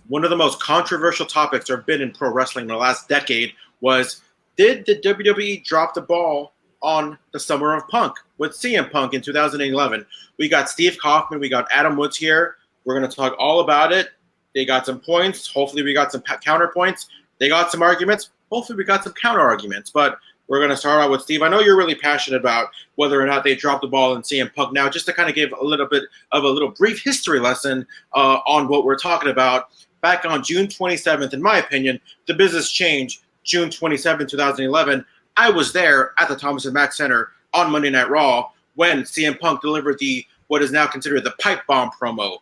one of the most controversial topics there have been in pro wrestling in the last decade was, did the WWE drop the ball on the Summer of Punk with CM Punk in 2011? We got Steve Kaufmann, we got Adam Woods here. We're going to talk all about it. They got some points. Hopefully we got some counterpoints. They got some arguments. Hopefully we got some counter arguments. But we're going to start out with Steve. I know you're really passionate about whether or not they dropped the ball in CM Punk. Now, just to kind of give a little bit of a little brief history lesson on what we're talking about, back on June 27th, in my opinion, the business changed. June 27, 2011, I was there at the Thomas and Mack Center on Monday Night Raw when CM Punk delivered what is now considered the pipe bomb promo.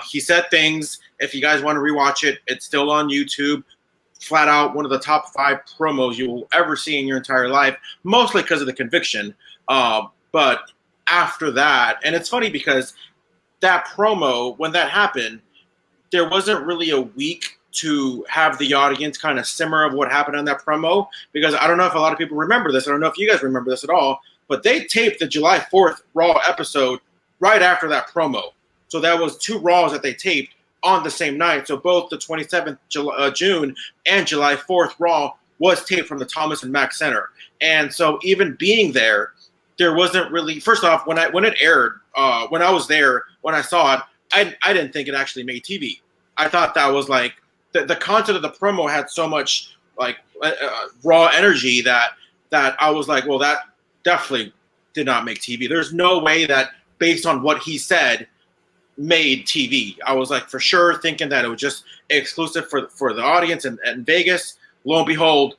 He said things. If you guys want to rewatch it, it's still on YouTube. Flat out one of the top 5 promos you will ever see in your entire life, mostly because of the conviction. But after that, and it's funny because that promo, when that happened, there wasn't really a week to have the audience kind of simmer of what happened on that promo, because I don't know if a lot of people remember this. I don't know if you guys remember this at all, but they taped the July 4th Raw episode right after that promo. So that was 2 Raws that they taped on the same night. So both the 27th June and July 4th Raw was taped from the Thomas and Mack Center. And so even being there wasn't really, first off, when it aired, when I was there, when I saw it, I didn't think it actually made TV. I thought that was like, the content of the promo had so much like raw energy that I was like, well, that definitely did not make TV. There's no way that based on what he said made TV. I was like for sure thinking that it was just exclusive for the audience in Vegas. Lo and behold,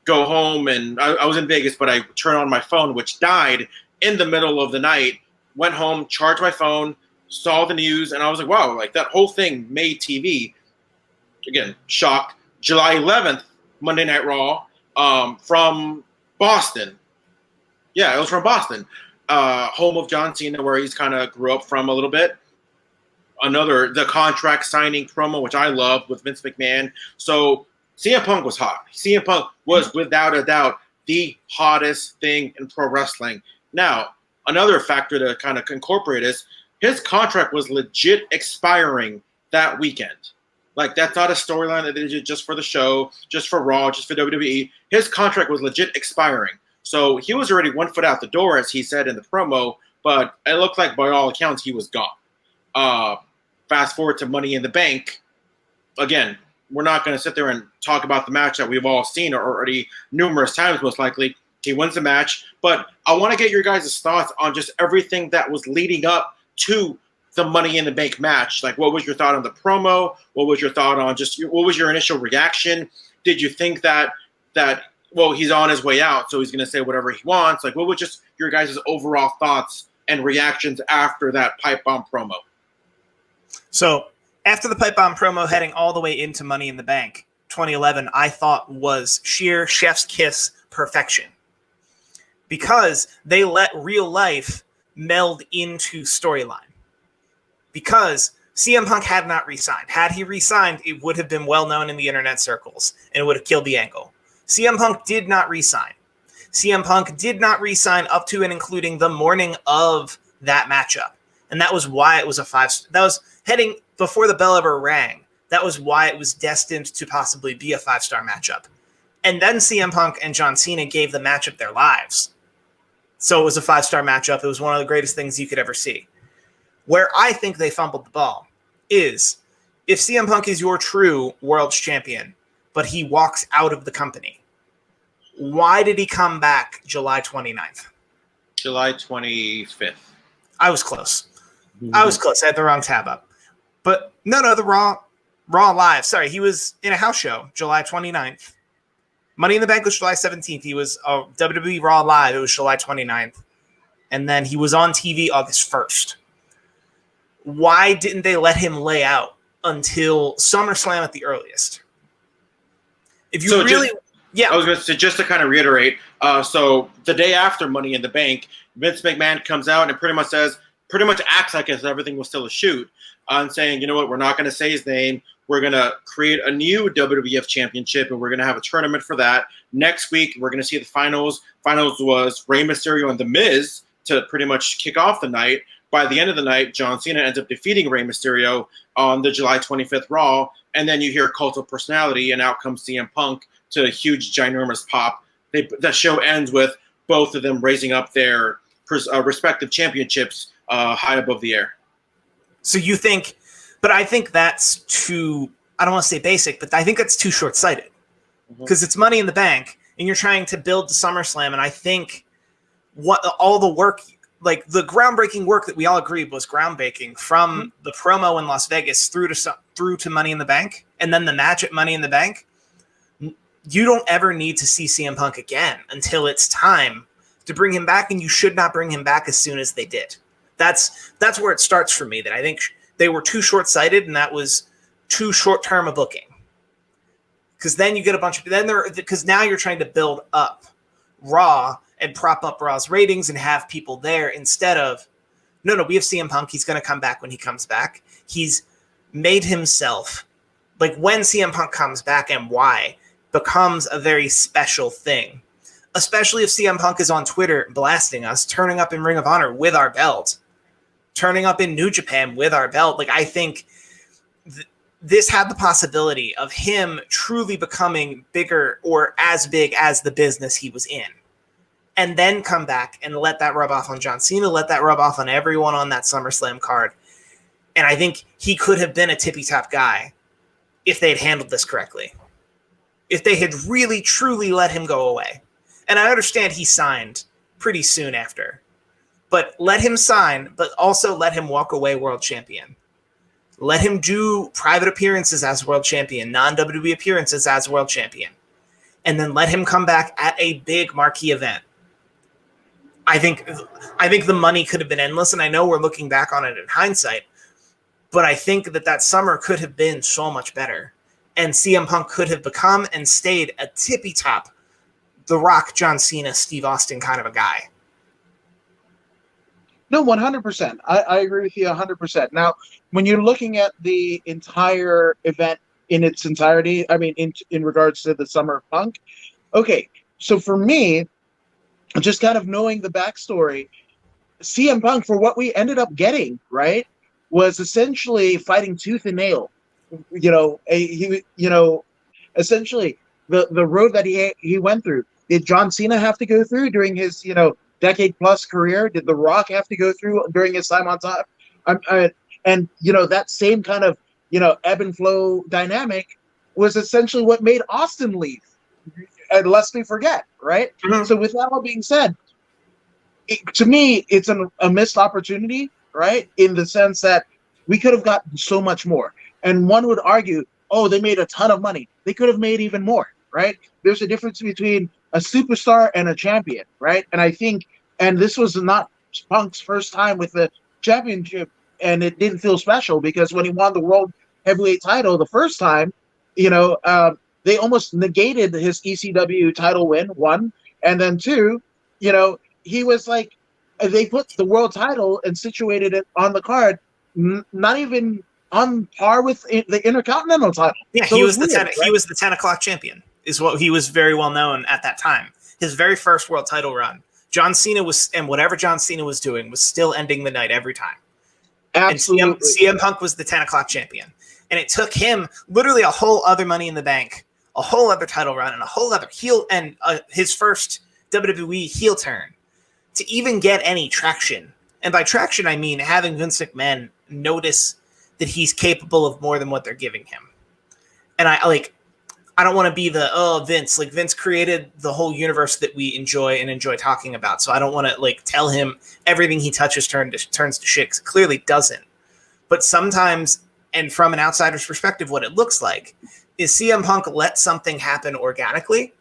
go home, and I was in Vegas, but I turned on my phone, which died in the middle of the night, went home, charged my phone, saw the news, and I was like, wow, like that whole thing made TV. Again, shocked. July 11th, Monday Night Raw, from Boston. Yeah, it was from Boston. Home of John Cena, where he's kind of grew up from a little bit. The contract signing promo, which I love, with Vince McMahon. So CM Punk was hot. CM Punk was, without a doubt, the hottest thing in pro wrestling. Now, another factor to kind of incorporate is his contract was legit expiring that weekend. Like, that's not a storyline that they did just for the show, just for Raw, just for WWE. His contract was legit expiring. So he was already 1 foot out the door, as he said in the promo, but it looked like, by all accounts, he was gone. Fast forward to Money in the Bank. Again, we're not going to sit there and talk about the match that we've all seen already numerous times, most likely. He wins the match. But I want to get your guys' thoughts on just everything that was leading up to the Money in the Bank match. Like, what was your thought on the promo? What was your thought on what was your initial reaction? Did you think that well, he's on his way out, so he's going to say whatever he wants? Like, what was just your guys' overall thoughts and reactions after that pipe bomb promo? So after the pipe bomb promo heading all the way into Money in the Bank, 2011, I thought was sheer chef's kiss perfection, because they let real life meld into storyline. Because CM Punk had not re-signed. Had he re-signed, it would have been well known in the internet circles, and it would have killed the angle. CM Punk did not re-sign. CM Punk did not re-sign up to and including the morning of that matchup. And that was why it was a 5-star. That was heading before the bell ever rang. That was why it was destined to possibly be a 5-star matchup. And then CM Punk and John Cena gave the matchup their lives. So it was a 5-star matchup. It was one of the greatest things you could ever see. Where I think they fumbled the ball is if CM Punk is your true world's champion, but he walks out of the company, why did he come back July 29th? July 25th. I was close. I had the wrong tab up. But no, the Raw Live. Sorry, he was in a house show July 29th. Money in the Bank was July 17th. He was WWE Raw Live. It was July 29th. And then he was on TV August 1st. Why didn't they let him lay out until SummerSlam at the earliest? If you I was going to say, just to kind of reiterate, so the day after Money in the Bank, Vince McMahon comes out and pretty much acts like as everything was still a shoot, and saying, you know what, we're not going to say his name. We're going to create a new WWF championship, and we're going to have a tournament for that. Next week, we're going to see the finals. Finals was Rey Mysterio and The Miz to pretty much kick off the night. by the end of the night, John Cena ends up defeating Rey Mysterio on the July 25th Raw, and then you hear Cult of Personality, and out comes CM Punk to a huge, ginormous pop. The show ends with both of them raising up their respective championships high above the air. So you think, but I think that's too, I don't want to say basic, but I think that's too short-sighted because it's Money in the Bank, and you're trying to build the SummerSlam, and I think what all the work, like the groundbreaking work that we all agreed was groundbreaking from the promo in Las Vegas through to Money in the Bank, and then the match at Money in the Bank. You don't ever need to see CM Punk again until it's time to bring him back, and you should not bring him back as soon as they did. That's where it starts for me, that I think they were too short-sighted, and that was too short-term a booking. Because then you get because now you're trying to build up Raw and prop up Raw's ratings and have people there instead of, no, we have CM Punk. He's going to come back when he comes back. He's made himself, like when CM Punk comes back and why, becomes a very special thing, especially if CM Punk is on Twitter blasting us, turning up in Ring of Honor with our belt, turning up in New Japan with our belt. Like, I think this had the possibility of him truly becoming bigger or as big as the business he was in, and then come back and let that rub off on John Cena, let that rub off on everyone on that SummerSlam card. And I think he could have been a tippy-top guy if they had handled this correctly. If they had really, truly let him go away. And I understand he signed pretty soon after. But let him sign, but also let him walk away world champion. Let him do private appearances as world champion, non-WWE appearances as world champion. And then let him come back at a big marquee event. I think the money could have been endless, and I know we're looking back on it in hindsight, but I think that summer could have been so much better. And CM Punk could have become and stayed a tippy top, The Rock, John Cena, Steve Austin kind of a guy. No, 100%. I agree with you 100%. Now, when you're looking at the entire event in its entirety, I mean, in regards to the Summer of Punk, okay, so for me, just kind of knowing the backstory, CM Punk, for what we ended up getting, right, was essentially fighting tooth and nail. Essentially the road that he went through. Did John Cena have to go through during his, decade plus career? Did The Rock have to go through during his time on top? And that same kind of, ebb and flow dynamic was essentially what made Austin leave. And lest we forget, right? Mm-hmm. So with that all being said, to me, it's a missed opportunity, right? In the sense that we could have gotten so much more. And one would argue, oh, they made a ton of money. They could have made even more, right? There's a difference between a superstar and a champion, right? And I think, and this was not Punk's first time with the championship, and it didn't feel special because when he won the World Heavyweight title the first time, they almost negated his ECW title win, one, and then two, he was like, they put the world title and situated it on the card, not even on par with the Intercontinental title. Yeah, so he was he was the 10 o'clock champion, is what he was very well known at that time. His very first world title run. John Cena was, and whatever John Cena was doing, was still ending the night every time. Absolutely. And CM Punk was the 10 o'clock champion. And it took him literally a whole other Money in the Bank, a whole other title run, and a whole other heel, and his first WWE heel turn to even get any traction. And by traction, I mean having Vince McMahon notice that he's capable of more than what they're giving him. And I don't want to be Vince. Like, Vince created the whole universe that we enjoy talking about. So I don't want to tell him everything he touches turns to shit, 'cause it clearly doesn't. But sometimes, and from an outsider's perspective, what it looks like is CM Punk let something happen organically.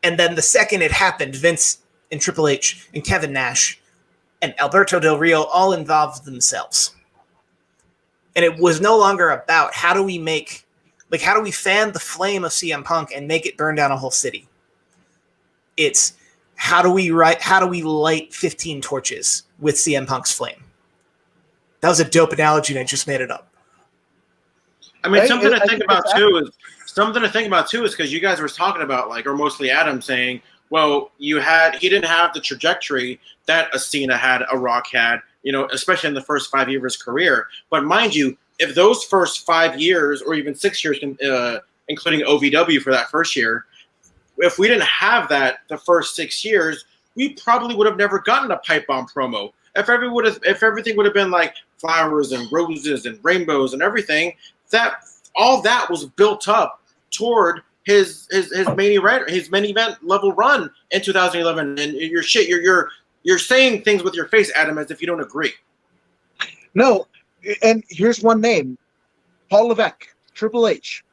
And then the second it happened, Vince and Triple H and Kevin Nash and Alberto Del Rio all involved themselves. And it was no longer about how do we fan the flame of CM Punk and make it burn down a whole city. It's how do we light 15 torches with CM Punk's flame? That was a dope analogy, and I just made it up. I mean, something to think about too is because you guys were talking about, or mostly Adam saying, well, he didn't have the trajectory that a Cena had, a Rock had, especially in the first 5 years of his career. But mind you, if those first 5 years or even 6 years, including OVW for that first year, if we didn't have that the first 6 years, we probably would have never gotten a pipe bomb promo. If everything would have been like flowers and roses and rainbows and everything, all that was built up toward his main event level run in 2011. And you're saying things with your face, Adam, as if you don't agree. No, and here's one name, Paul Levesque, Triple H.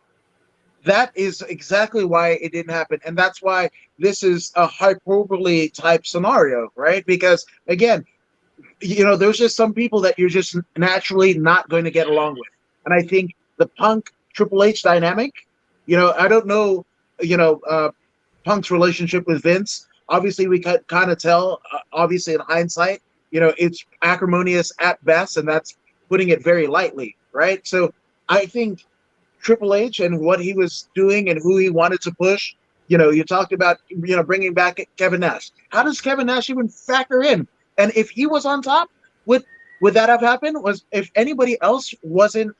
That is exactly why it didn't happen, and that's why this is a hyperbole type scenario, right? Because again, there's just some people that you're just naturally not going to get along with, and I think the Punk Triple H dynamic, I don't know, Punk's relationship with Vince. Obviously, we could kind of tell. Obviously, in hindsight, it's acrimonious at best, and that's putting it very lightly, right? So I think Triple H and what he was doing and who he wanted to push. You talked about bringing back Kevin Nash. How does Kevin Nash even factor in? And if he was on top, would that have happened? If anybody else wasn't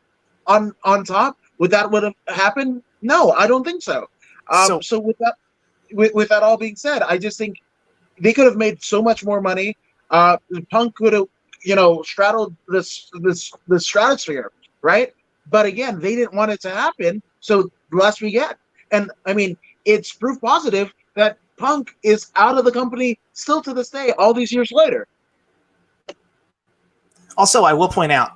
on top, would have happened? No, I don't think so. So with that all being said, I just think they could have made so much more money. Punk could have straddled the stratosphere, right? But again, they didn't want it to happen, so the less we get. And I mean, it's proof positive that Punk is out of the company still to this day, all these years later. Also, I will point out,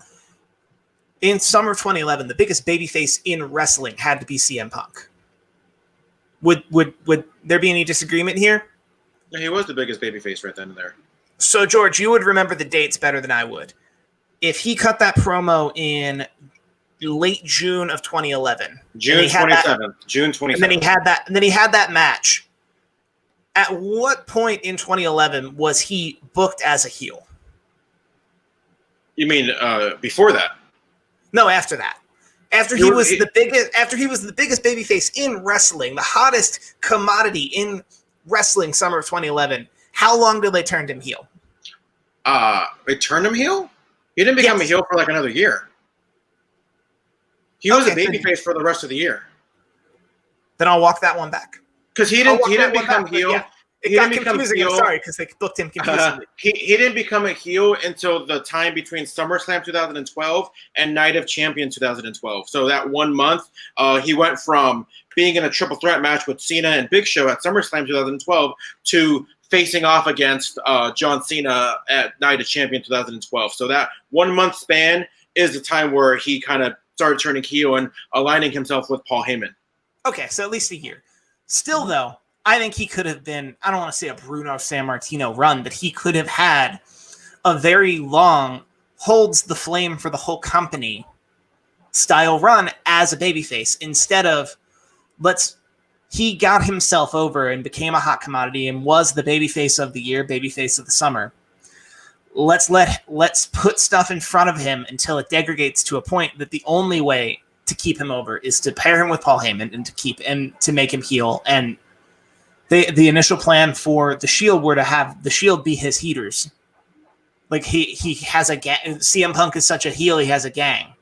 in summer of 2011, the biggest babyface in wrestling had to be CM Punk. Would there be any disagreement here? Yeah, he was the biggest babyface right then and there. So, George, you would remember the dates better than I would. If he cut that promo in late June of 2011. June 27th. June 27th. And then he had that match. At what point in 2011 was he booked as a heel? You mean before that? No, after that. After he was the biggest babyface in wrestling, the hottest commodity in wrestling, summer of 2011. How long did they turn him heel? They turned him heel? He didn't become a heel for like another year. He was a babyface for the rest of the year. Then I'll walk that one back. Because he didn't become heel. Yeah. It got confusing. I'm sorry, because they booked him confusingly. He didn't become a heel until the time between SummerSlam 2012 and Night of Champions 2012. So that 1 month, he went from being in a triple threat match with Cena and Big Show at SummerSlam 2012 to facing off against John Cena at Night of Champions 2012. So that 1 month span is the time where he kind of started turning heel and aligning himself with Paul Heyman. Okay, so at least a year. Still, though, I think he could have been, I don't want to say a Bruno Sammartino run, but he could have had a very long, holds the flame for the whole company style run as a babyface instead of he got himself over and became a hot commodity and was the babyface of the year, babyface of the summer. Let's put stuff in front of him until it degrades to a point that the only way to keep him over is to pair him with Paul Heyman and to make him heel. And the initial plan for the Shield were to have the Shield be his heaters. Like he has a gang. CM Punk is such a heel, he has a gang.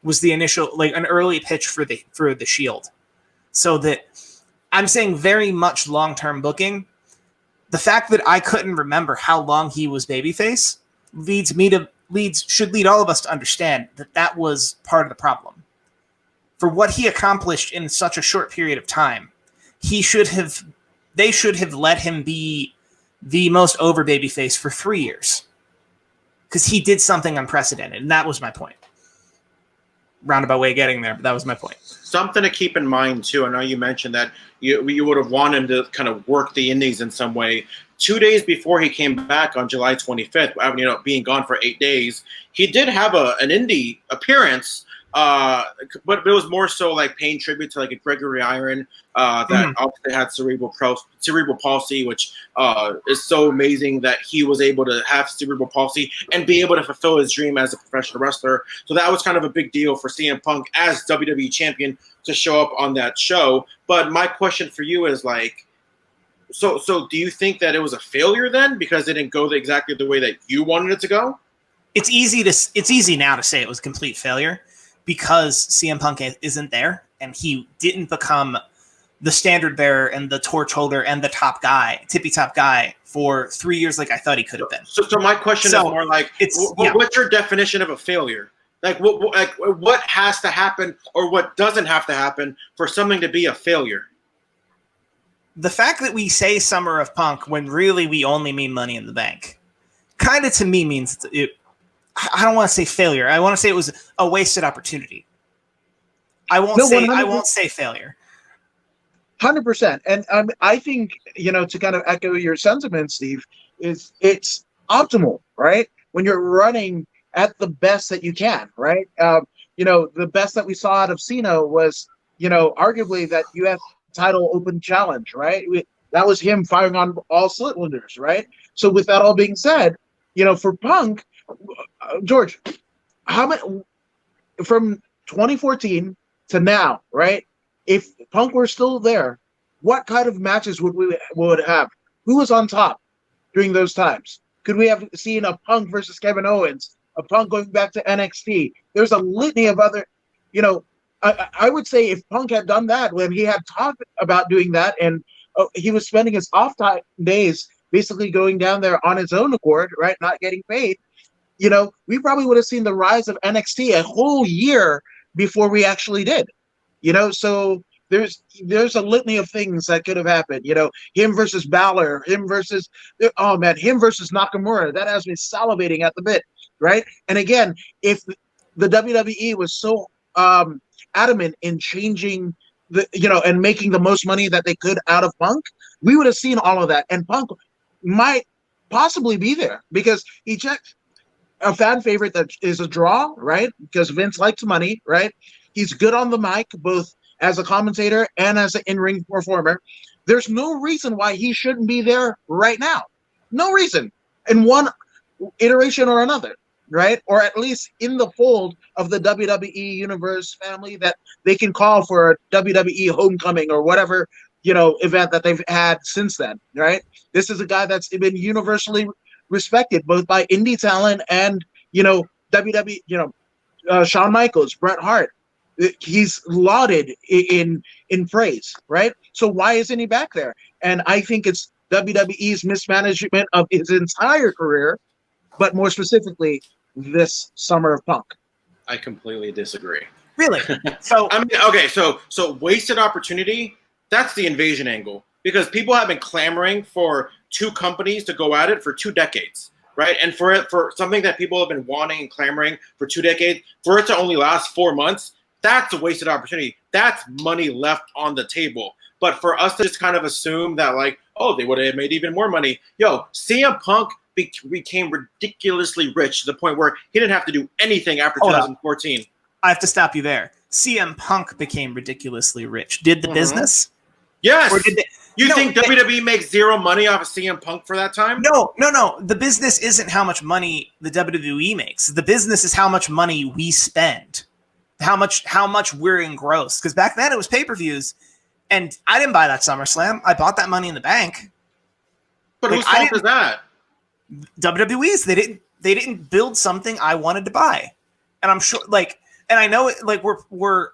Was the initial, like, an early pitch for the Shield. So that I'm saying very much long-term booking. The fact that I couldn't remember how long he was babyface should lead all of us to understand that was part of the problem. For what he accomplished in such a short period of time, they should have let him be the most over babyface for 3 years. Because he did something unprecedented, and that was my point. Roundabout way of getting there, but that was my point. Something to keep in mind, too. I know you mentioned that you would have wanted to kind of work the indies in some way. 2 days before he came back on July 25th, being gone for 8 days, he did have an indie appearance, but it was more so like paying tribute to like a Gregory Iron that obviously had cerebral palsy, which is so amazing that he was able to have cerebral palsy and be able to fulfill his dream as a professional wrestler. So that was kind of a big deal for CM Punk as WWE champion to show up on that show. But my question for you is like, so do you think that it was a failure then because it didn't go exactly the way that you wanted it to go? it's easy now to say it was a complete failure because CM Punk isn't there and he didn't become the standard bearer and the torch holder and the tippy top guy for 3 years like I thought he could have been. So my question is more like, what's your definition of a failure? Like what has to happen or what doesn't have to happen for something to be a failure? The fact that we say Summer of Punk when really we only mean Money in the Bank kind of to me means I don't want to say failure. I want to say it was a wasted opportunity. I won't say failure. 100%. And I think, to kind of echo your sentiment, Steve, is it's optimal, right? When you're running at the best that you can, right? The best that we saw out of Cena was, arguably that US title open challenge, right? That was him firing on all cylinders, right? So with that all being said, for Punk, George, how many from 2014 to now, right? If Punk were still there, what kind of matches would have? Who was on top during those times? Could we have seen a Punk versus Kevin Owens, a Punk going back to NXT? There's a litany of other, I would say if Punk had done that when he had talked about doing that and he was spending his off time days basically going down there on his own accord, right, not getting paid, we probably would have seen the rise of NXT a whole year before we actually did. So there's a litany of things that could have happened. Him versus Balor, him versus Nakamura. That has me salivating at the bit, right? And again, if the WWE was so adamant in changing and making the most money that they could out of Punk, we would have seen all of that. And Punk might possibly be there because he checked a fan favorite that is a draw, right? Because Vince likes money, right? He's good on the mic, both as a commentator and as an in-ring performer. There's no reason why he shouldn't be there right now. No reason. In one iteration or another, right? Or at least in the fold of the WWE Universe family that they can call for a WWE Homecoming or whatever, event that they've had since then, right? This is a guy that's been universally respected both by indie talent and, WWE, Shawn Michaels, Bret Hart. He's lauded in praise, right? So why isn't he back there? And I think it's WWE's mismanagement of his entire career, but more specifically, this Summer of Punk. I completely disagree. Really? So so wasted opportunity, that's the invasion angle. Because people have been clamoring for two companies to go at it for 2 decades. Right. And for something that people have been wanting and clamoring for 2 decades, for it to only last 4 months, that's a wasted opportunity. That's money left on the table. But for us to just kind of assume that, they would have made even more money. CM Punk became ridiculously rich to the point where he didn't have to do anything after 2014. I have to stop you there. CM Punk became ridiculously rich. Did the business? Yes. Or did they, you think WWE makes zero money off of CM Punk for that time? No. The business isn't how much money the WWE makes. The business is how much money we spend. How much we're engrossed. Because back then it was pay-per-views, and I didn't buy that SummerSlam. I bought that Money in the Bank. But whose fault is that? WWE's. They didn't build something I wanted to buy, and I'm sure. And I know we're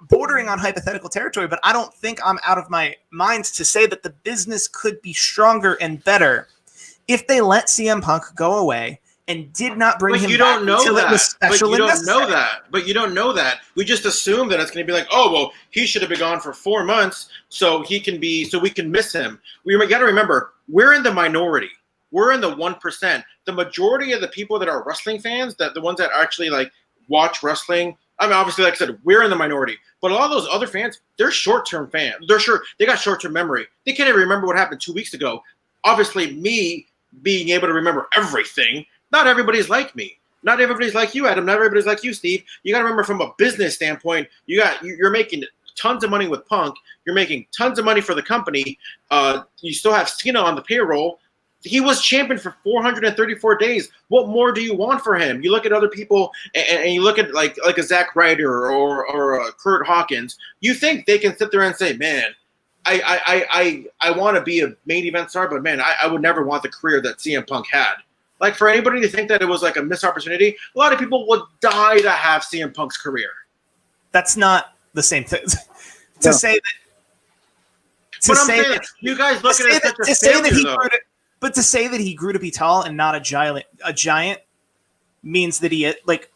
bordering on hypothetical territory, but I don't think I'm out of my mind to say that the business could be stronger and better if they let CM Punk go away and did not bring him back until it was special and necessary. But you don't know that. We just assume that it's going to be like, he should have been gone for 4 months so we can miss him. We got to remember, we're in the minority. We're in the 1%. The majority of the people that are wrestling fans, that the ones that actually watch wrestling, I mean, obviously, like I said, we're in the minority. But a lot of those other fans, they're short-term fans. They got short-term memory. They can't even remember what happened 2 weeks ago. Obviously, me being able to remember everything, not everybody's like me. Not everybody's like you, Adam. Not everybody's like you, Steve. You got to remember from a business standpoint, you're making tons of money with Punk. You're making tons of money for the company. You still have Cena on the payroll. He was champion for 434 days. What more do you want for him? You look at other people, and you look at like a Zack Ryder or a Kurt Hawkins. You think they can sit there and say, "Man, I want to be a main event star, but man, I would never want the career that CM Punk had." Like, for anybody to think that it was like a missed opportunity, a lot of people would die to have CM Punk's career. That's not the same thing. No. To say that. To But I'm say saying that you guys look at it as such a to say that failure, he though. grew to, but to say that he grew to be tall and not a giant means that he like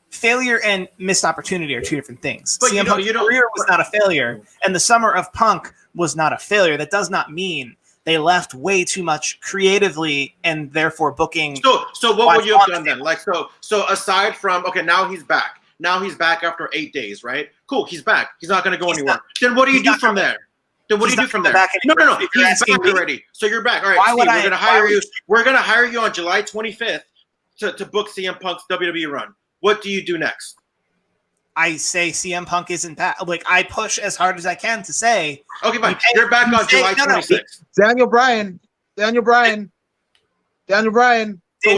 failure and missed opportunity are two different things. But CM Punk's career was not a failure, and the summer of Punk was not a failure. That does not mean they left way too much creatively and therefore booking. So what would you have done then? Like, so aside from, okay, now he's back. Now he's back after 8 days, right? Cool, he's back. He's not going to go anywhere. Then what do you do from there? No. He's back already. So you're back. All right, Steve, we're going to hire you. We're going to hire you on July 25th to book CM Punk's WWE run. What do you do next? I say CM Punk isn't back. Like, I push as hard as I can to say. Okay, fine. You're back on July 26th. Daniel Bryan. So what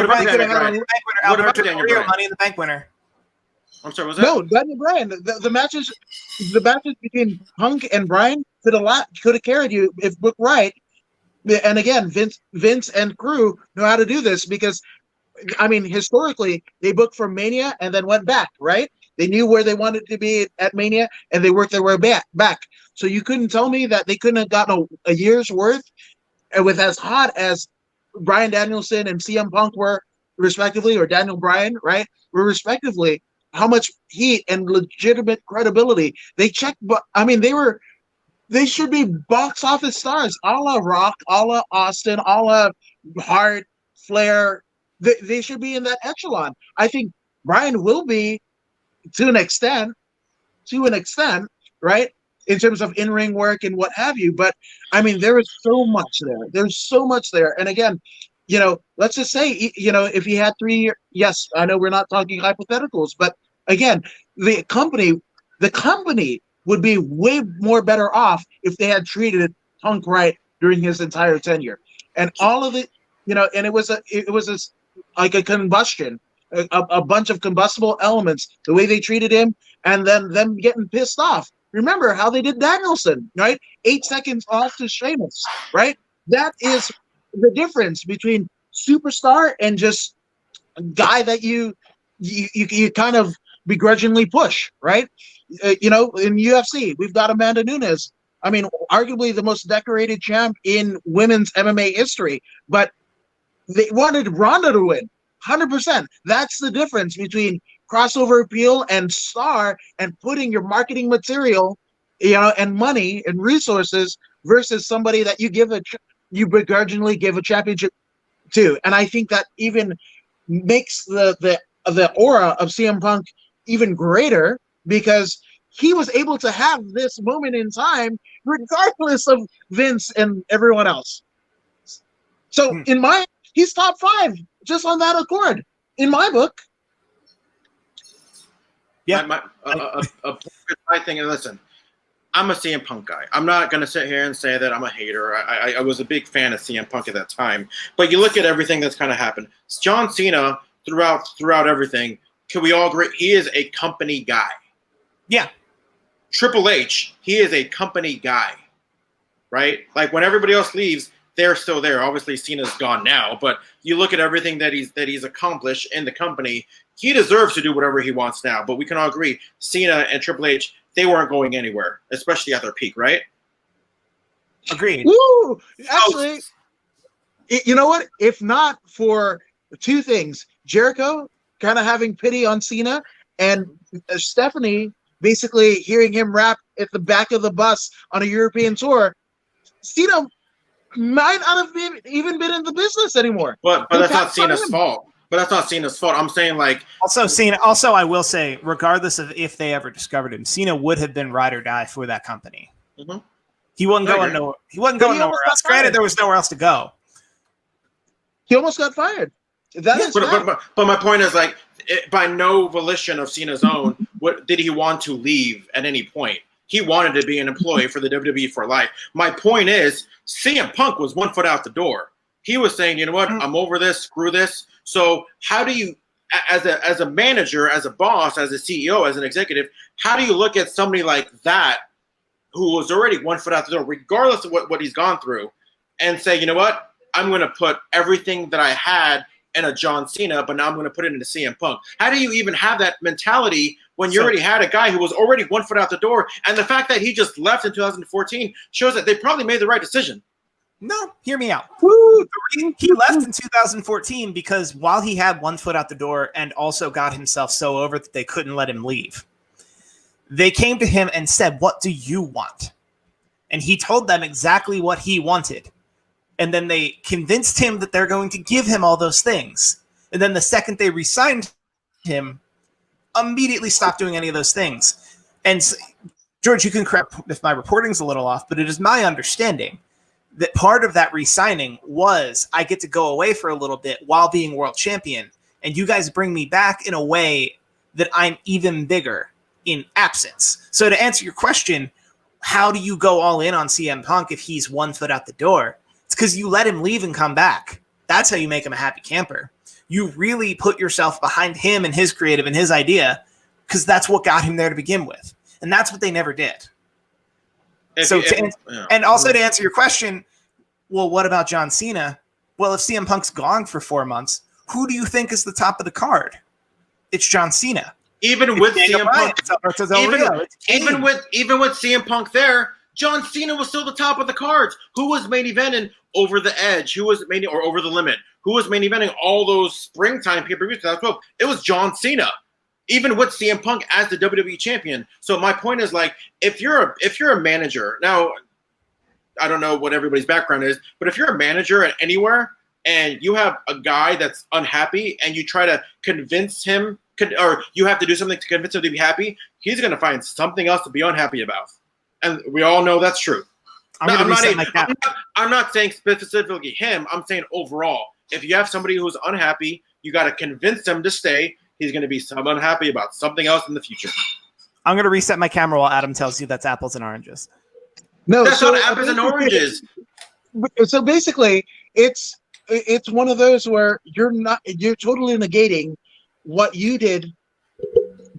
about Daniel Bryan? What about Daniel Bryan? Money in the Bank winner. I'm sorry, was that? No, Daniel Bryan. The matches between Punk and Bryan could have carried you if booked right. And again, Vince and crew know how to do this because, I mean, historically they booked from Mania and then went back. Right? They knew where they wanted to be at Mania and they worked their way back. So you couldn't tell me that they couldn't have gotten a year's worth with as hot as Bryan Danielson and CM Punk were respectively, or Daniel Bryan, right? Were respectively. How much heat and legitimate credibility they checked, but I mean they should be box office stars, a la Rock, a la Austin, a la Hart, Flair. They should be in that echelon. I think Bryan will be to an extent, right? In terms of in-ring work and what have you. But I mean, there is so much there. There's so much there. And again, you know, let's just say, you know, if he had 3 years, yes, I know we're not talking hypotheticals, but again, the company would be way more better off if they had treated Punk right during his entire tenure. And all of it, you know, and it was like a combustion, a bunch of combustible elements, the way they treated him, and then them getting pissed off. Remember how they did Danielson, right? 8 seconds off to Sheamus, right? That is the difference between superstar and just a guy that you kind of begrudgingly push, right? You know, in UFC, we've got Amanda Nunes. I mean, arguably the most decorated champ in women's MMA history, but they wanted Ronda to win, 100%. That's the difference between crossover appeal and star and putting your marketing material, you know, and money and resources versus somebody that you begrudgingly give a championship to. And I think that even makes the aura of CM Punk even greater because he was able to have this moment in time regardless of Vince and everyone else. So he's top 5 just on that accord in my book. Yeah. My thing, and listen, I'm a CM Punk guy. I'm not going to sit here and say that I'm a hater. I was a big fan of CM Punk at that time. But you look at everything that's kind of happened. John Cena, throughout everything, can we all agree he is a company guy? Yeah. Triple H, he is a company guy, right? Like when everybody else leaves, they're still there. Obviously, Cena's gone now, but you look at everything that he's accomplished in the company. He deserves to do whatever he wants now. But we can all agree, Cena and Triple H, they weren't going anywhere, especially at their peak, right? Agreed. Woo! Actually, you know what? If not for 2 things, Jericho kind of having pity on Cena and Stephanie basically hearing him rap at the back of the bus on a European tour, Cena might not have even been in the business anymore. But that's not Cena's fault. But that's not Cena's fault. I'm saying like Also, I will say, regardless of if they ever discovered him, Cena would have been ride or die for that company. Mm-hmm. He wasn't going nowhere. He wasn't going nowhere else. Granted, there was nowhere else to go. He almost got fired. But my point is like, by no volition of Cena's own, what did he want to leave at any point? He wanted to be an employee for the WWE for life. My point is, CM Punk was 1 foot out the door. He was saying, you know what, I'm over this, screw this. So how do you, as a manager, as a boss, as a CEO, as an executive, how do you look at somebody like that who was already 1 foot out the door, regardless of what he's gone through, and say, you know what, I'm going to put everything that I had in a John Cena, but now I'm going to put it into CM Punk. How do you even have that mentality when you already had a guy who was already 1 foot out the door? And the fact that he just left in 2014 shows that they probably made the right decision. No, hear me out. Woo! He left in 2014 because while he had 1 foot out the door and also got himself so over that they couldn't let him leave, they came to him and said, "What do you want?" And he told them exactly what he wanted. And then they convinced him that they're going to give him all those things. And then the second they re-signed him, immediately stopped doing any of those things. And George, you can correct if my reporting's a little off, but it is my understanding that part of that re-signing was I get to go away for a little bit while being world champion, and you guys bring me back in a way that I'm even bigger in absence. So to answer your question, how do you go all in on CM Punk if he's 1 foot out the door? It's because you let him leave and come back. That's how you make him a happy camper. You really put yourself behind him and his creative and his idea, because that's what got him there to begin with. And that's what they never did. And also to answer your question, well, what about John Cena? Well, if CM Punk's gone for 4 months, who do you think is the top of the card? It's John Cena. Even with CM Punk, even with CM Punk there, John Cena was still the top of the cards. Who was main eventing Over the Edge? Who was main or Over the Limit? Who was main eventing all those springtime pay-per-views? It was John Cena. Even with CM Punk as the WWE champion. So my point is, like, if you're a manager, now I don't know what everybody's background is, but if you're a manager at anywhere and you have a guy that's unhappy and you try to convince him, or you have to do something to convince him to be happy, he's going to find something else to be unhappy about. And we all know that's true. I'm not saying specifically him. I'm saying overall. If you have somebody who's unhappy, you got to convince them to stay. He's going to be unhappy about something else in the future. I'm going to reset my camera while Adam tells you that's apples and oranges. No, that's not apples and oranges. So basically, it's one of those where you're totally negating what you did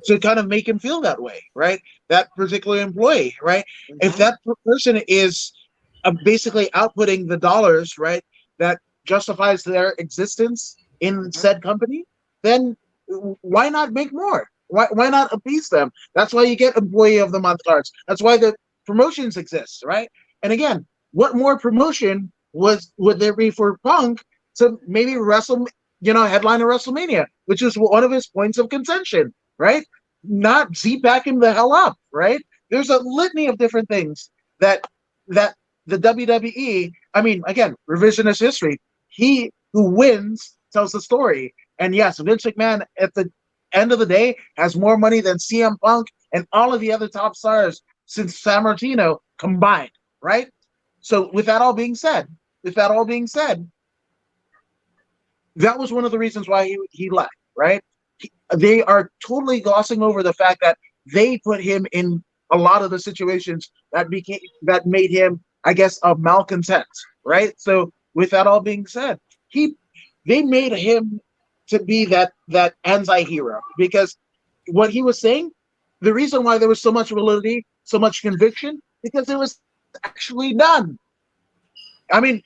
to kind of make him feel that way, right? That particular employee, right? Mm-hmm. If that person is basically outputting the dollars, right, that justifies their existence in said company, then why not make more? Why not appease them? That's why you get Employee of the Month cards. That's why the promotions exist, right? And again, what more promotion would there be for Punk to maybe headline a WrestleMania, which is one of his points of contention, right? Not Z-back him the hell up, right? There's a litany of different things that the WWE, I mean, again, revisionist history, he who wins tells the story. And yes, Vince McMahon at the end of the day has more money than CM Punk and all of the other top stars since San Martino combined, right? So with that all being said, that was one of the reasons why he left, right? They are totally glossing over the fact that they put him in a lot of the situations that made him, I guess, a malcontent, right? So with that all being said, they made him to be that anti-hero, because what he was saying, the reason why there was so much validity, so much conviction, because it was actually done. I mean,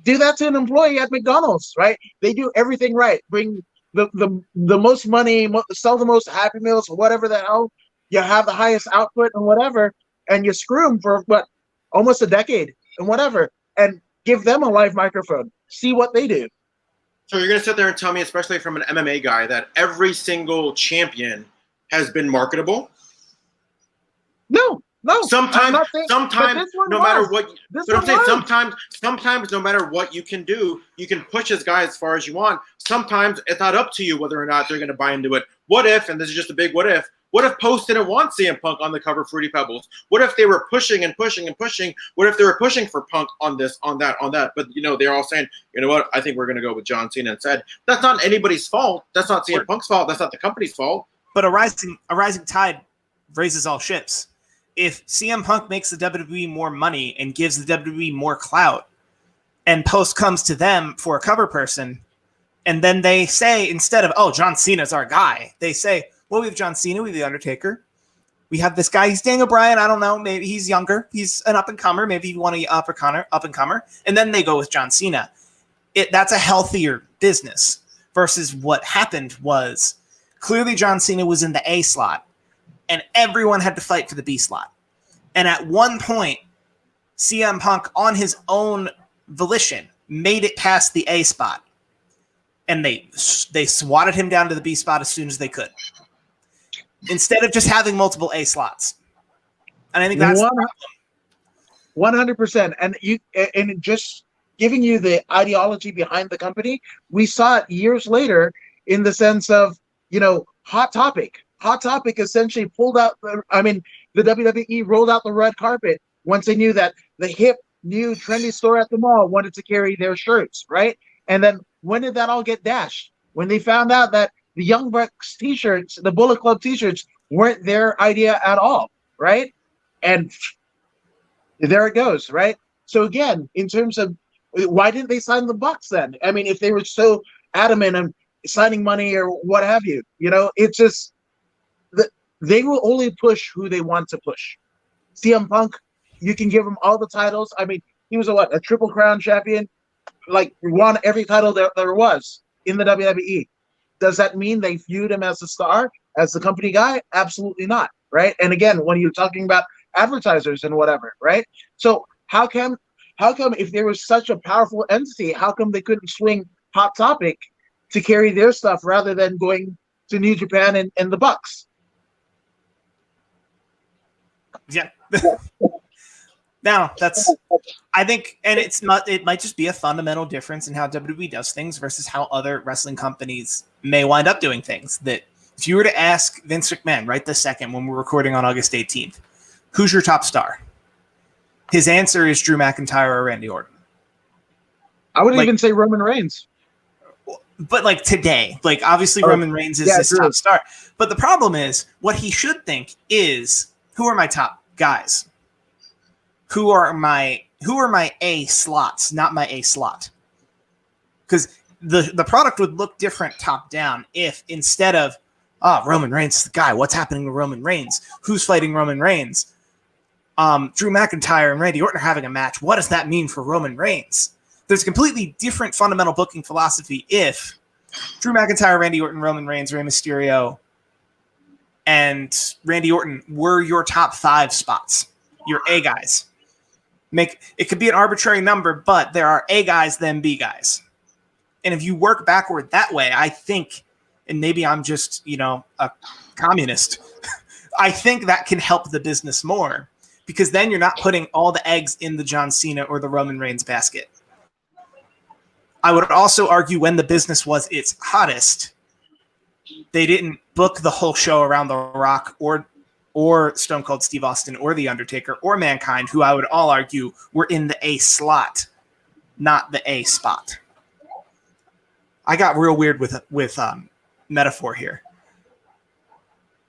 do that to an employee at McDonald's, right? They do everything right. Bring the most money, sell the most Happy Meals, whatever the hell. You have the highest output and whatever, and you screw them for almost a decade and whatever, and give them a live microphone. See what they do. So you're going to sit there and tell me, especially from an MMA guy, that every single champion has been marketable? No. Sometimes, no matter what. But I'm saying sometimes, no matter what you can do, you can push this guy as far as you want. Sometimes it's not up to you whether or not they're going to buy into it. What if, and this is just a big what if Post didn't want CM Punk on the cover of Fruity Pebbles? What if they were pushing and pushing and pushing? What if they were pushing for Punk on this, on that, on that? But, they're all saying, you know what, I think we're going to go with John Cena instead. That's not anybody's fault. That's not CM Punk's fault. That's not the company's fault. But a rising tide raises all ships. If CM Punk makes the WWE more money and gives the WWE more clout, and Post comes to them for a cover person, and then they say, instead of, oh, John Cena's our guy, they say, well, we have John Cena, we have The Undertaker. We have this guy, he's Daniel Bryan, I don't know, maybe he's younger, he's an up-and-comer, maybe you want an up-and-comer, and then they go with John Cena. that's a healthier business versus what happened was clearly John Cena was in the A slot and everyone had to fight for the B slot. And at one point, CM Punk on his own volition made it past the A spot. And they swatted him down to the B spot as soon as they could. Instead of just having multiple A slots. And I think that's 100%. And just giving you the ideology behind the company, we saw it years later in the sense of, Hot Topic. Hot Topic essentially pulled out the WWE rolled out the red carpet once they knew that the hip, new, trendy store at the mall wanted to carry their shirts, right? And then when did that all get dashed? When they found out that the Young Bucks t-shirts, the Bullet Club t-shirts, weren't their idea at all, right? And there it goes, right? So again, in terms of why didn't they sign the Bucks then? I mean, if they were so adamant on signing money or what have you, it's just that they will only push who they want to push. CM Punk, you can give him all the titles. I mean, he was a Triple Crown champion, won every title there was in the WWE. Does that mean they viewed him as a star, as the company guy? Absolutely not, right? And again, when you're talking about advertisers and whatever, right? So how come if there was such a powerful entity, how come they couldn't swing Hot Topic to carry their stuff rather than going to New Japan and the Bucks? Yeah. Now I think, and it might just be a fundamental difference in how WWE does things versus how other wrestling companies may wind up doing things. That if you were to ask Vince McMahon right this second when we're recording on August 18th, who's your top star? His answer is Drew McIntyre or Randy Orton. I would even say Roman Reigns. But today, obviously Roman Reigns is his top star. But the problem is what he should think is, who are my top guys? Who are my A slots, not my A slot? Because the product would look different top down if instead of Roman Reigns is the guy, what's happening to Roman Reigns? Who's fighting Roman Reigns? Drew McIntyre and Randy Orton are having a match. What does that mean for Roman Reigns? There's a completely different fundamental booking philosophy if Drew McIntyre, Randy Orton, Roman Reigns, Rey Mysterio, and Randy Orton were your top 5 spots, your A guys. It could be an arbitrary number, but there are A guys, then B guys. And if you work backward that way, I think, and maybe I'm just, a communist, I think that can help the business more because then you're not putting all the eggs in the John Cena or the Roman Reigns basket. I would also argue when the business was its hottest, they didn't book the whole show around The Rock or Stone Cold Steve Austin or The Undertaker or Mankind, who I would all argue were in the A slot, not the A spot. I got real weird with metaphor here.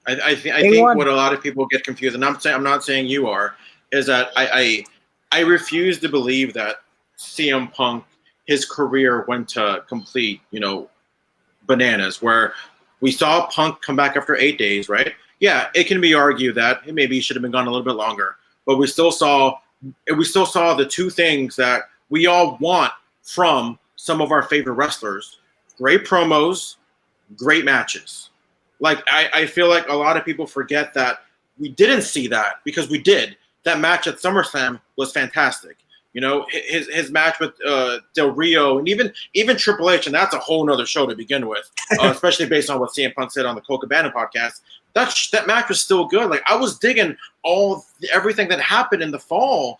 I think what a lot of people get confused, and I'm not saying you are, is that I refuse to believe that CM Punk, his career went to complete, bananas, where we saw Punk come back after 8 days, right? Yeah, it can be argued that maybe he should have been gone a little bit longer, but we still saw the two things that we all want from some of our favorite wrestlers: great promos, great matches. I feel like a lot of people forget that we didn't see that because we did. That match at SummerSlam was fantastic. His match with Del Rio and even Triple H, and that's a whole nother show to begin with, especially based on what CM Punk said on the Cole Cabana podcast. That match was still good. I was digging everything that happened in the fall.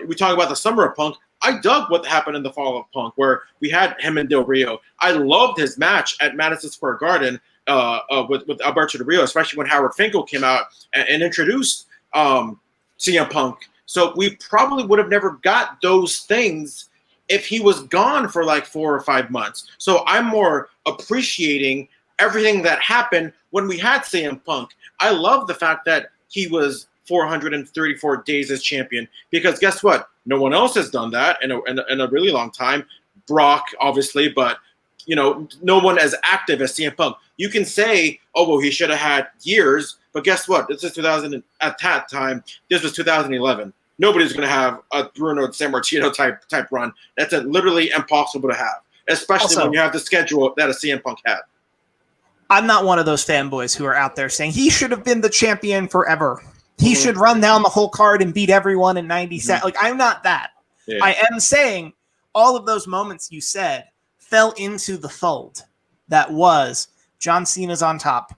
We talk about the summer of Punk. I dug what happened in the fall of Punk, where we had him and Del Rio. I loved his match at Madison Square Garden with Alberto Del Rio, especially when Howard Finkel came out and introduced CM Punk. So we probably would have never got those things if he was gone for 4 or 5 months. So I'm more appreciating everything that happened when we had CM Punk. I love the fact that he was 434 days as champion, because guess what? No one else has done that in a really long time. Brock, obviously, but no one as active as CM Punk. You can say, oh, well, he should have had years, but guess what? This is 2000. At that time, this was 2011. nobody's going to have a Bruno Sammartino type run. That's literally impossible to have, especially Also, when you have the schedule that a CM Punk had. I'm not one of those fanboys who are out there saying he should have been the champion forever. He should run down the whole card and beat everyone in 90 seconds. Like, I'm not that. Yeah. I am saying all of those moments you said fell into the fold that was John Cena's on top.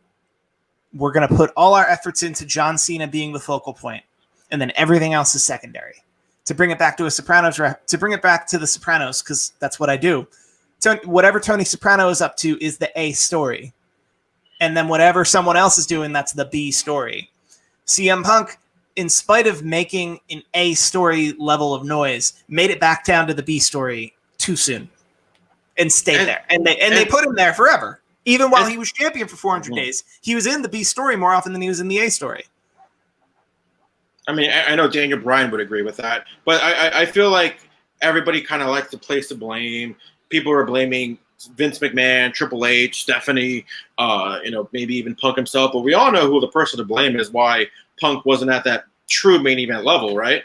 We're going to put all our efforts into John Cena being the focal point, and then everything else is secondary. To bring it back to the Sopranos, because that's what I do. Whatever Tony Soprano is up to is the A story. And then whatever someone else is doing, that's the B story. CM Punk, in spite of making an A story level of noise, made it back down to the B story too soon and stayed there. And they put him there forever. Even while he was champion for 400 days, he was in the B story more often than he was in the A story. I mean, I know Daniel Bryan would agree with that, but I feel like everybody kind of likes to place the blame. People are blaming Vince McMahon, Triple H, Stephanie, maybe even Punk himself. But we all know who the person to blame is why Punk wasn't at that true main event level, right?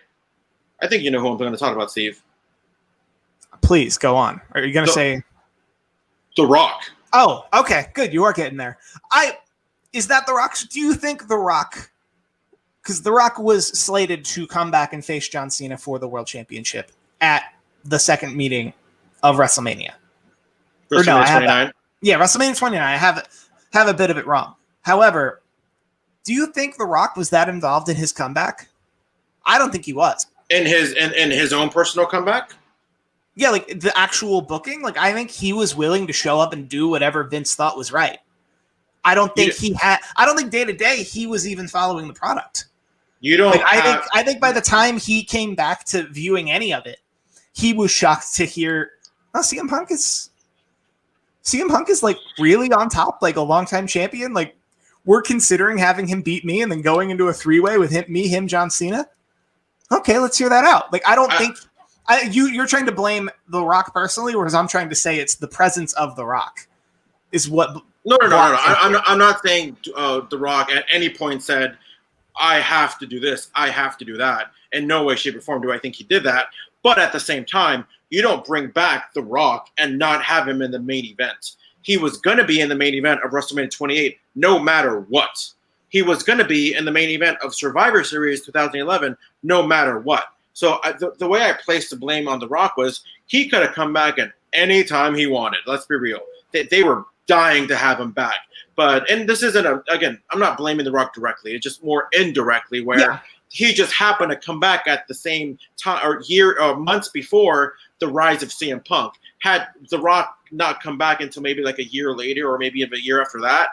I think you know who I'm going to talk about, Steve. Please, go on. Are you going to say... The Rock. Oh, okay, good. You are getting there. Is that The Rock? Do you think The Rock... Because The Rock was slated to come back and face John Cena for the World Championship at the second meeting of WrestleMania. WrestleMania 29? Yeah, WrestleMania 29. I have a bit of it wrong. However, do you think The Rock was that involved in his comeback? I don't think he was. In his own personal comeback? Yeah, like the actual booking. Like, I think he was willing to show up and do whatever Vince thought was right. I don't think day to day he was even following the product. You don't. I think by the time he came back to viewing any of it, he was shocked to hear, "Oh, CM Punk is like really on top, like a longtime champion. Like, we're considering having him beat me and then going into a 3-way with him, John Cena. Okay, let's hear that out. Like, I don't think you're trying to blame The Rock personally, whereas I'm trying to say it's the presence of The Rock is what. No. I'm not saying The Rock at any point said, I have to do this, I have to do that. In no way, shape, or form do I think he did that. But at the same time, you don't bring back The Rock and not have him in the main event. He was going to be in the main event of WrestleMania 28 no matter what. He was going to be in the main event of Survivor Series 2011 no matter what. So the way I placed the blame on The Rock was he could have come back at any time he wanted. Let's be real. They were dying to have him back. And this isn't again, I'm not blaming The Rock directly. It's just more indirectly where he just happened to come back at the same time or months before the rise of CM Punk. Had The Rock not come back until maybe like a year later or maybe a year after that,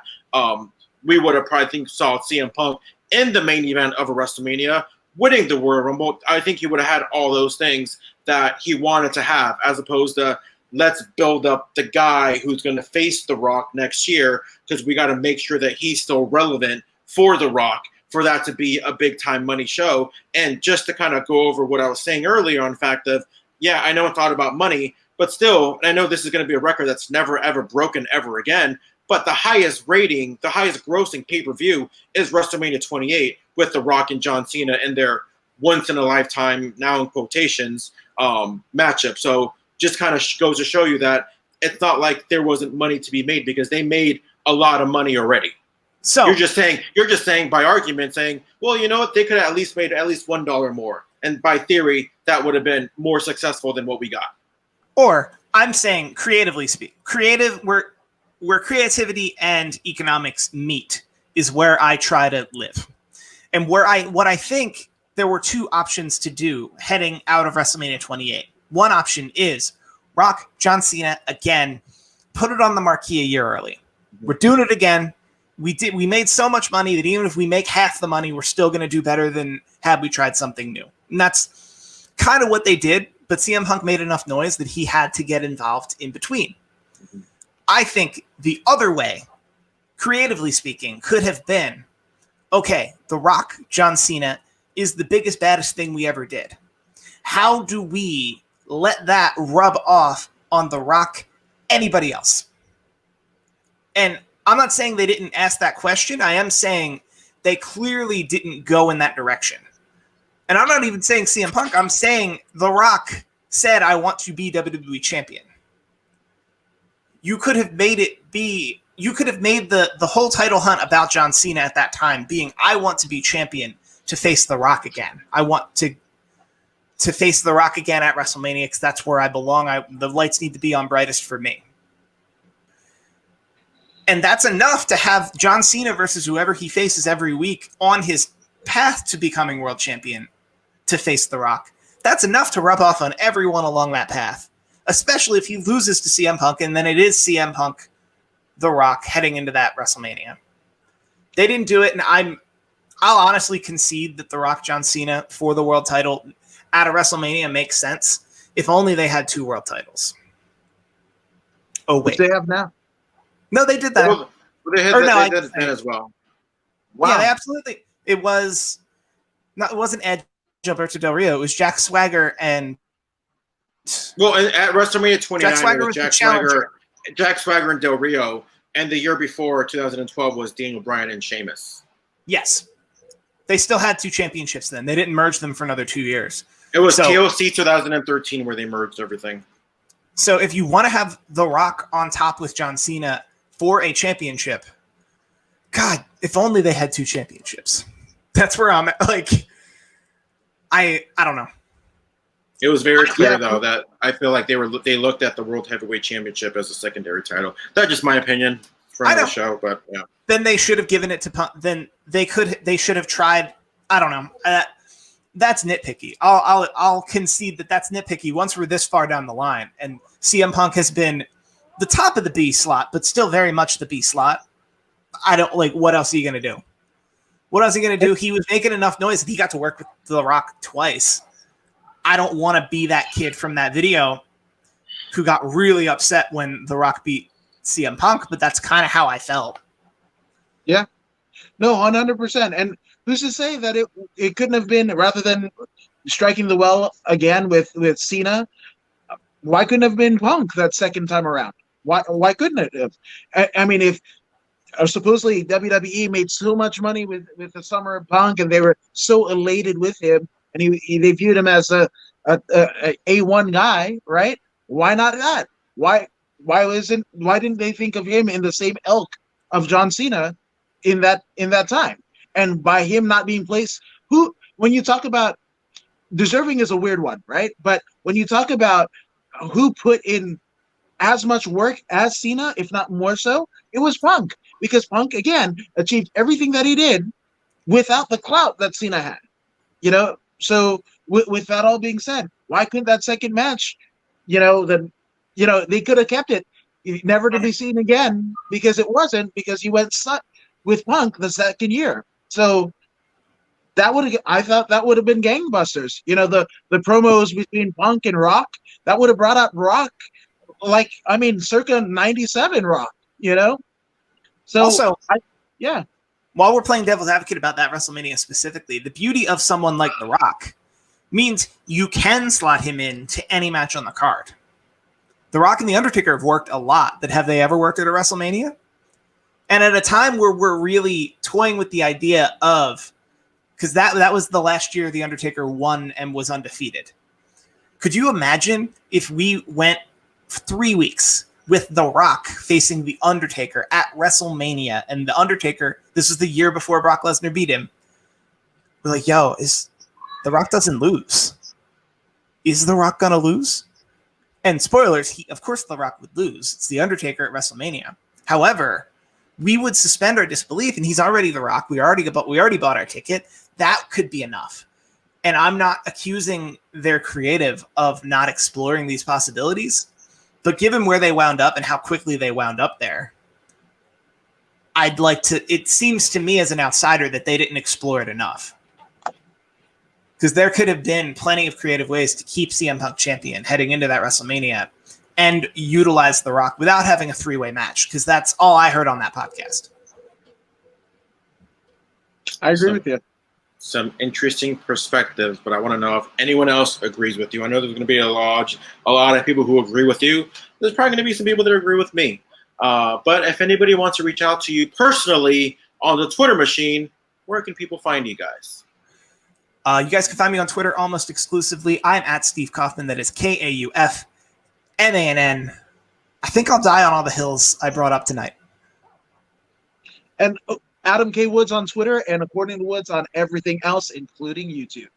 we would have probably saw CM Punk in the main event of a WrestleMania, winning the Royal Rumble. I think he would have had all those things that he wanted to have, as opposed to let's build up the guy who's going to face The Rock next year because we got to make sure that he's still relevant for The Rock for that to be a big-time money show. And just to kind of go over what I was saying earlier on the fact of, I know it's not about money, but still, and I know this is going to be a record that's never, ever broken ever again, but the highest rating, the highest grossing pay-per-view is WrestleMania 28 with The Rock and John Cena in their once-in-a-lifetime, now in quotations, matchup. So just kind of goes to show you that it's not like there wasn't money to be made because they made a lot of money already. So you're just saying by argument saying, well, you know what, they could have at least made at least $1 more. And by theory, that would have been more successful than what we got. Or I'm saying creatively speak, where creativity and economics meet is where I try to live. And what I think there were two options to do heading out of WrestleMania 28. One option is Rock, John Cena, again, put it on the marquee a year early. We're doing it again. We made so much money that even if we make half the money, we're still going to do better than had we tried something new. And that's kind of what they did, but CM Punk made enough noise that he had to get involved in between. I think the other way, creatively speaking, could have been, okay, The Rock, John Cena, is the biggest, baddest thing we ever did. How do we let that rub off on The Rock, anybody else? And I'm not saying they didn't ask that question. I am saying they clearly didn't go in that direction. And I'm not even saying CM Punk. I'm saying The Rock said, I want to be WWE champion. You could have made the whole title hunt about John Cena at that time being, I want to be champion to face The Rock again. I want to face The Rock again at WrestleMania because that's where I belong. The lights need to be on brightest for me. And that's enough to have John Cena versus whoever he faces every week on his path to becoming world champion to face The Rock. That's enough to rub off on everyone along that path, especially if he loses to CM Punk, and then it is CM Punk, The Rock, heading into that WrestleMania. They didn't do it, and I'll honestly concede that The Rock, John Cena for the world title at a WrestleMania makes sense if only they had 2 world titles. Oh, wait. Which they have now. No, they did that. Well, they did that as well. Wow. Yeah, they absolutely. It wasn't Edge, Alberto Del Rio. It was Jack Swagger and. Well, at WrestleMania 29, Jack Swagger it was Jack Swagger and Del Rio, and the year before, 2012, was Daniel Bryan and Sheamus. Yes, they still had 2 championships then. They didn't merge them for another 2 years. It was TLC 2013 where they merged everything. So if you want to have The Rock on top with John Cena for a championship, God, if only they had 2 championships. That's where I'm at. Like, I don't know. It was very clear, though, that I feel like they looked at the World Heavyweight Championship as a secondary title. That's just my opinion from the show, but yeah. Then they should have given it to Punk. Then they should have tried. I don't know. That's nitpicky. I'll concede that that's nitpicky once we're this far down the line. And CM Punk has been the top of the B slot, but still very much the B slot. I don't like. What else are you going to do? What else are you going to do? He was making enough noise that he got to work with The Rock twice. I don't want to be that kid from that video who got really upset when The Rock beat CM Punk, but that's kind of how I felt. Yeah. No, 100%. And who's to say that it couldn't have been, rather than striking the well again with Cena, why couldn't it have been Punk that second time around? Why couldn't it have? I mean, if supposedly WWE made so much money with the Summer of Punk, and they were so elated with him, and they viewed him as a A1 guy, right? Why not that? Why didn't they think of him in the same ilk of John Cena in that time? And by him not being placed, when you talk about deserving is a weird one, right? But when you talk about who put in as much work as Cena, if not more so, it was Punk, because Punk again achieved everything that he did without the clout that Cena had. So with that all being said, why couldn't that second match, they could have kept it never to be seen again, because because he went with Punk the second year. So I thought that would have been gangbusters. The promos between Punk and Rock, that would have brought up Rock, circa 97 Rock, So also, yeah. While we're playing devil's advocate about that WrestleMania specifically, the beauty of someone like The Rock means you can slot him into any match on the card. The Rock and The Undertaker have worked a lot, but have they ever worked at a WrestleMania? And at a time where we're really toying with the idea of, because that was the last year The Undertaker won and was undefeated. Could you imagine if we went 3 weeks with The Rock facing The Undertaker at WrestleMania, and The Undertaker, this is the year before Brock Lesnar beat him. We're like, The Rock doesn't lose. Is The Rock going to lose? And spoilers, of course The Rock would lose. It's The Undertaker at WrestleMania. However, we would suspend our disbelief, and he's already The Rock. We already bought our ticket. That could be enough. And I'm not accusing their creative of not exploring these possibilities, but given where they wound up and how quickly they wound up there, it seems to me as an outsider that they didn't explore it enough. Because there could have been plenty of creative ways to keep CM Punk champion heading into that WrestleMania and utilize The Rock without having a 3-way match, because that's all I heard on that podcast. I agree with you. Some interesting perspectives, but I want to know if anyone else agrees with you. I know there's going to be a lot of people who agree with you. There's probably going to be some people that agree with me. But if anybody wants to reach out to you personally on the Twitter machine, where can people find you guys? You guys can find me on Twitter almost exclusively. I'm at Steve Kaufmann. That is Kaufmann. I think I'll die on all the hills I brought up tonight. And Adam K. Woods on Twitter, and According to Woods on everything else, including YouTube.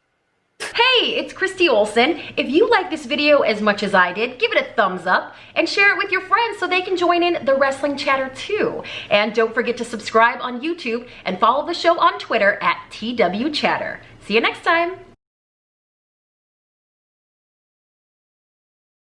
Hey, it's Christy Olson. If you like this video as much as I did, give it a thumbs up and share it with your friends so they can join in the wrestling chatter too. And don't forget to subscribe on YouTube and follow the show on Twitter at TW Chatter. See you next time.